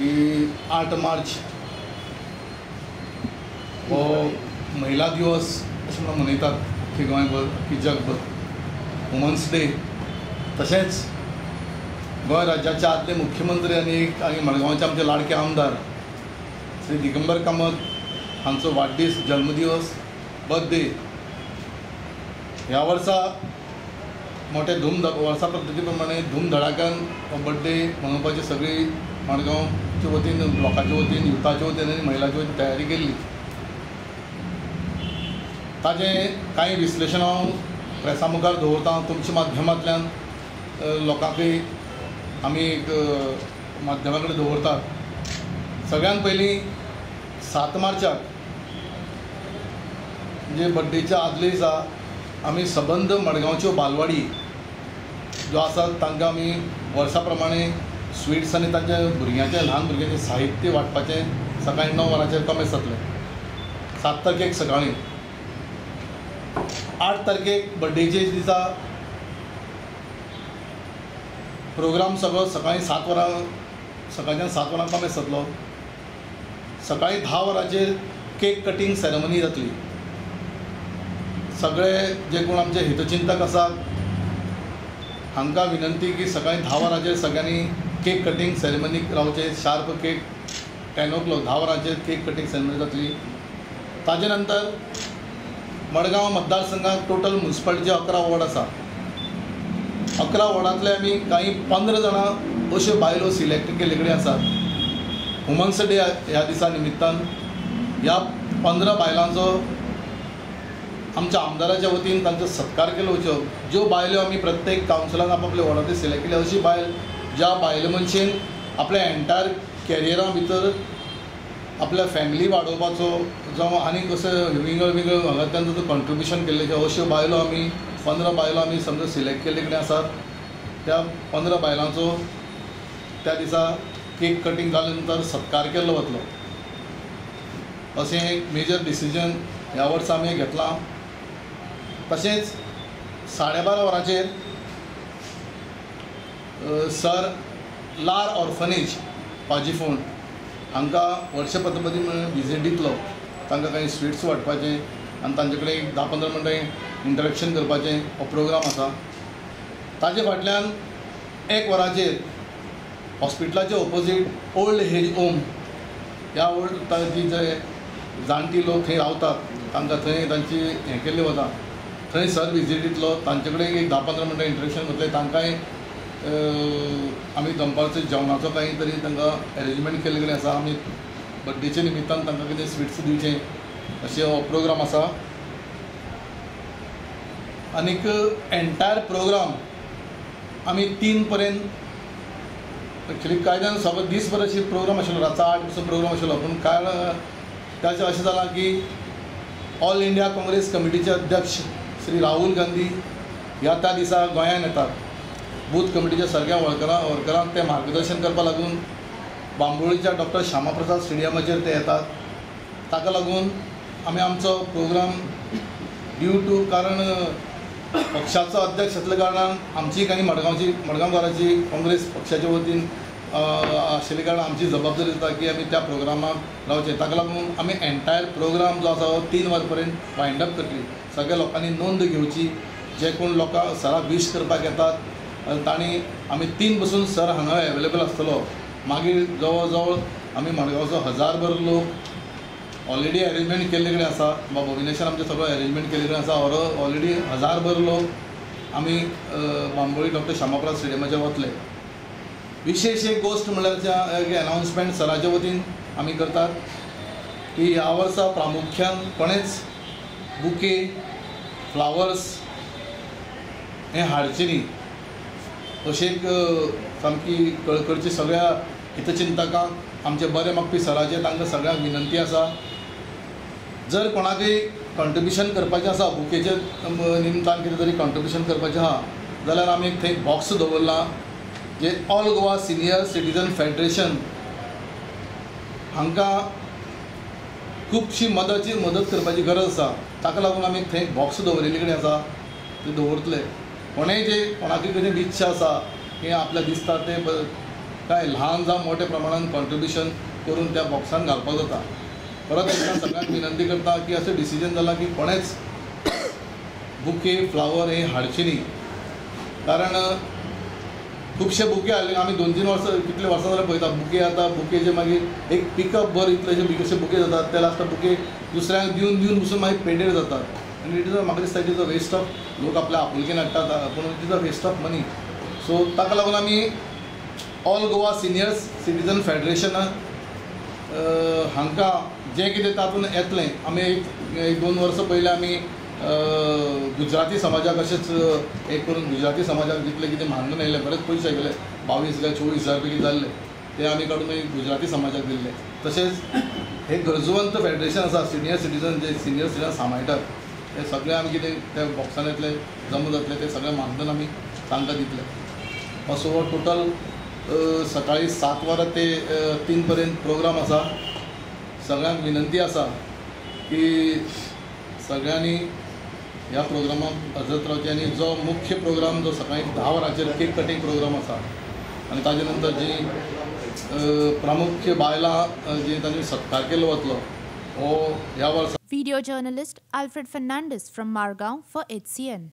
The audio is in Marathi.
की 8 मार्च हो महिला दिवस अशें म्हणून मनयतात की गोंयभर की जगभर वुमन्स डे। तशेंच गोंय राज्याचे आदले मुख्यमंत्री आनी मडगांवचे आमचे लाडके आमदार श्री दिगंबर कामत हांचो वाडदीस जल्मदिवस बर्थडे ह्या वर्सा मोठे वर्सा पद्दती प्रमाणे धूमधडाक्यान हो बर्थडे मनोवपाची सगळी मडगांवचे वतीन लोकांचे वतीन युथाचे वतीन आनी महिलांचे वतीन तयारी केल्ली। ताजें कांय विश्लेशण हांव प्रेसा मुखार दवरतां तुमच्या माध्यमांतल्यान लोकांकय आमी एक माध्यमा कडेन दवरतात। सगळ्यान पयलीं 7 मार्चाक म्हणजे बर्थडेच्या आदले दिसा आमी सबंद मडगांवच्यो बालवाडी ज्यो आसात तांकां आमी वर्सा प्रमाणे स्विट्स आनी तांच्या भुरग्यांचें ल्हान भुरग्यांचें साहित्य वांटपाचें सकाळीं 9 वरांचेर कमेस जातलें। 7 तारखेक सकाळीं 8 तारखेक बर्थडेचे दिसा प्रोग्राम सगळो सकाळीं 7 वरां सकाळच्यान 7 वरां कमेस जातलो। सकाळीं 10 वरांचेर केक कटींग सेरेमनी जातली। सगळे जे कोण आमचे हितचिंतक आसात हांकां विनंती की सकाळीं 10 वरांचेर सगळ्यांनी केक कटींग सेरेमनीक रावचे। शार्प केक 10 o'clock 10 वरांचेर केक कटींग सेरेमनी जातली। ताजे नंतर मडगांव मतदारसंघात टोटल म्युनिसिपालिटीचे 11 वॉर्ड आसा। 11 वॉर्डांतले आमी काही 15 जाणां अश्यो बायलो सिलेक्ट केल्ले कडेन आसात। वुमन्स डे ह्या दिसा निमित्तान ह्या 15 बायलांचो आमच्या आमदाराच्या वतीन तांचो सत्कार केलो वचो। ज्यो बायल्यो आमी प्रत्येक कावन्सिलान आपल्या वॉर्डांतली सिलेक्ट केल्या अशी बायल ज्या बायल मनशेन आपल्या एंटायर कॅरियरा भितर आपल्या फॅमिली वाडोवपाचो जावं आनी कसं विंगळ हांगांतल्यान ताचो कॉन्ट्रिब्युशन केल्लें अश्यो बायलो आमी 15 बायलो आमी समजा सिलेक्ट केल्ले कडेन आसात। त्या 15 बायलांचो त्या दिसा केक कटींग जाले नंतर सत्कार केल्लो वतलो। अशें एक मेजर डिसिजन ह्या वर्सा आमी घेतलां। तशेंच 12:30 वरांचेर सर लार ऑर्फनेज पाजीफोंड हांकां वर्षपतपती म्हणून विजीट दितलो। तांकां काही स्विट्स वांटपाचें आनी तांचे कडेन एक 10-15 मिनटां इंटरेक्शन करपाचें हो प्रोग्राम आसा। ताजे फाटल्यान 1 वरांचेर हॉस्पिटलाचे ऑपोजीट ओल्ड एज होम ह्या जी जे जाणटी लोक थंय रावतात तांकां थंय तांची हें केल्लें वता। थंय सर विजीट दितलो। तांचे कडेन एक 10-15 मिनटां इंटरेक्शन करतले। तांकांय आमी दनपारचो जेवणाचो काही तरी तांकां अरेंजमेंट केल्ले कडेन आसा। आमी बर्थडेच्या निमित्तान तांकां कितें स्विट्स दिवचें अशें हो प्रोग्राम आसा। आनीक एंटायर प्रोग्राम आमी 3 पर्यंत एक्चुली कायद्यान सगळो दीसभर अशी प्रोग्राम आशिल्लो। रातचो 8 पासून प्रोग्राम आशिल्लो पूण काल त्याचें अशें जालां की ऑल इंडिया काँग्रेस कमिटीचे अध्यक्ष श्री राहुल गांधी ह्या त्या दिसा गोंयांत येतात। बूथ कमिटीच्या सगळ्या वर्करांक ते मार्गदर्शन करपा लागून बांबोळीच्या डॉक्टर श्यामाप्रसाद स्टेडियमाचेर ते येतात। ताका लागून आमी आमचो प्रोग्राम ड्यू टू कारण पक्षाचो अध्यक्ष आसल्या कारणान आमची आनी मडगांवकारांची काँग्रेस पक्षाच्या वतीन आशिल्ले कारणान आमची जबाबदारी जाता की आमी त्या प्रोग्रामाक रावचे। ताका लागून आमी एंटायर प्रोग्राम जो आसा हो 3 वरां पर्यंत वायंड अप करतली। सगळ्या लोकांनी नोंद घेवची। जे कोण लोकां सराक विश करपाक येतात तांणी आमी 3 पासून सर हांगा एवेलेबल आसतलो। मागीर जवळ जवळ आमी मडगांवचो 1000 लोक ऑलरेडी अरेंजमेंट केल्ले कडेन आसा। बॉबिनेशन आमचे सगळो अरेंजमेंट केल्ले कडेन आसा। ऑलरेडी 1000 लोक आमी बांबोळी डॉक्टर श्यामाप्रसाद स्टेडियमाचेर वतले। विशेष एक गोष्ट म्हणल्यार एक अनाउन्समेंट सराच्या वतीन आमी करतात की ह्या वर्सा प्रामुख्यान कोणेच बुके फ्लावर्स हें हाडचें न्ही अशी एक सामकी कळकळची सगळ्या हितचिंतकांक आमचे बरे मागपी सराचे तांकां सगळ्यांक विनंती आसा। जर कोणाकय कॉन्ट्रिब्युशन करपाचें आसा बुकेचे निमतान कितें तरी कॉन्ट्रिब्युशन करपाचें आहा जाल्यार आमी एक थंय बॉक्स दवरला जे all Goa senior citizen federation हांकां खूबशी मदत करपाची गरज आसा। ताका लागून आमी थंय बॉक्स दवरिल्ले कडेन आसा ते दवरतले। कोणेय जे कोणाकय कितें इच्छा आसा की आपल्याक दिसता ते काय ल्हान जावं मोठ्या प्रमाणात कॉन्ट्रिब्युशन करून त्या बॉक्सान घालपाक जाता. परत एकदा सगळ्यांक विनंती करता की असं डिसिजन जाला की कोणेच बुके फ्लावर हे हाडचे न्ही. कारण खुबशे बुके हाडले आमी 2-3 वर्सां कितले वर्सां जाल्यार पळयता बुके आतां बुकेचे मागीर एक पिकअप भर इतलेशे बिगेशे बुके जातात ते लास्टाक बुके दुसऱ्यांक दिवन पसून मागीर पेडेड जातात. आनी इट इज म्हाका दिसता it is a waste of लोक आपल्या आपुलकेन हाडटात पूण it is a waste of money. So ताका लागून आमी all Goa seniors citizen federation हांकां जें कितें तातूंत येतलें आमी एक 2 वर्सां पयलीं आमी गुजराती समाजाक अशेंच एक करून गुजराती समाजाक जितलें कितें मानून येयलें बरेच पयशे गेले 22 काय 24,000 रुपया कितें जाल्ले ते आमी काडून गुजराती समाजाक दिल्ले. तशेंच हे गरजवंत फेडरेशन आसा सिनियर सिटीजन जे सिनियर सिटीजन सांबाळटात ते सगळे आमी कितें त्या बॉक्सान येतले जमा जातले ते सगळे मानधन आमी तांकां दितले. असो हो टोटल सकाळी 7 वरां ते 3 पर्यंत प्रोग्राम आसा. सगळ्यांक विनंती आसा की सगळ्यांनी ह्या प्रोग्रामाक हजर रावची आनी जो मुख्य प्रोग्राम जो सकाळी 10 वरांचेर केक कटींग प्रोग्राम आसा आनी ताजे नंतर जी प्रामुख्य बायलां जी तांची सत्कार केलो वतलो हो ह्या वर्सा. Video journalist Alfred Fernandez from Margao for HCN.